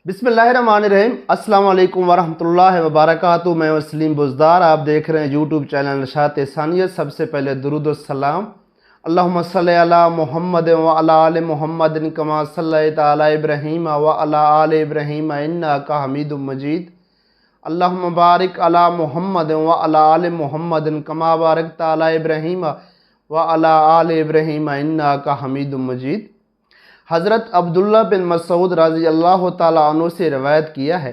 بسم اللہ الرحمن الرحیم۔ السلام علیکم ورحمۃ اللہ وبرکاتہ۔ میں وسلیم بزدار، آپ دیکھ رہے ہیں یوٹیوب چینل نشاط ثانیہ۔ سب سے پہلے درود السلام، اللہم صلی علی محمد وعلی آل محمد کما صلیت علی ابراہیم وعلی آل ابراہیم انک حمید مجید۔ اللہم بارک علی محمد وعلی آل محمد کما بارکت علی ابراہیم وعلی آل ابراہیم انک حمید مجید۔ حضرت عبداللہ بن مسعود رضی اللہ تعالیٰ عنہ سے روایت کیا ہے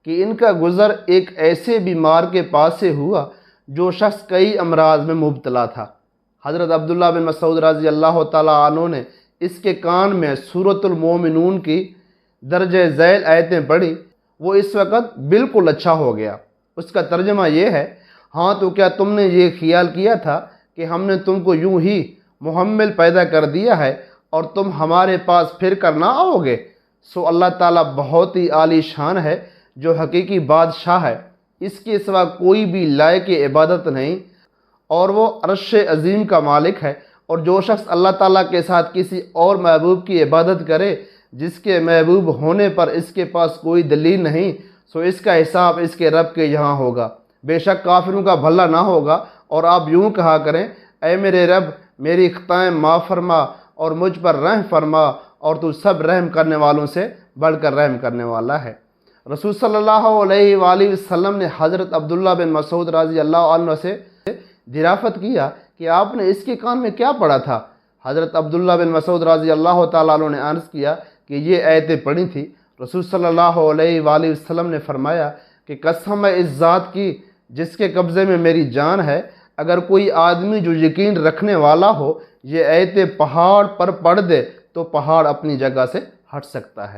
کہ ان کا گزر ایک ایسے بیمار کے پاس سے ہوا جو شخص کئی امراض میں مبتلا تھا۔ حضرت عبداللہ بن مسعود رضی اللہ تعالیٰ عنہ نے اس کے کان میں سورۃ المومنون کی درجہ ذیل آیتیں پڑھی۔ وہ اس وقت بالکل اچھا ہو گیا۔ اس کا ترجمہ یہ ہے: ہاں تو کیا تم نے یہ خیال کیا تھا کہ ہم نے تم کو یوں ہی محمل پیدا کر دیا ہے اور تم ہمارے پاس پھر کر نہ آؤ گے؟ سو اللہ تعالیٰ بہت ہی عالی شان ہے جو حقیقی بادشاہ ہے، اس کے سوا کوئی بھی لائق عبادت نہیں، اور وہ عرش عظیم کا مالک ہے۔ اور جو شخص اللہ تعالیٰ کے ساتھ کسی اور محبوب کی عبادت کرے جس کے محبوب ہونے پر اس کے پاس کوئی دلیل نہیں، سو اس کا حساب اس کے رب کے یہاں ہوگا، بے شک کافروں کا بھلا نہ ہوگا۔ اور آپ یوں کہا کریں: اے میرے رب، میری خطائیں معاف فرما اور مجھ پر رحم فرما، اور تو سب رحم کرنے والوں سے بڑھ کر رحم کرنے والا ہے۔ رسول صلی اللہ علیہ وآلہ وسلم نے حضرت عبداللہ بن مسعود رضی اللہ عنہ سے دریافت کیا کہ آپ نے اس کے کان میں کیا پڑھا تھا؟ حضرت عبداللہ بن مسعود رضی اللہ تعالیٰ عنہ نے عرض کیا کہ یہ آیتیں پڑھی تھی۔ رسول صلی اللہ علیہ وآلہ وسلم نے فرمایا کہ قسم ہے اس ذات کی جس کے قبضے میں میری جان ہے، اگر کوئی آدمی جو یقین رکھنے والا ہو یہ آیتیں پہاڑ پر پڑھ دے تو پہاڑ اپنی جگہ سے ہٹ سکتا ہے۔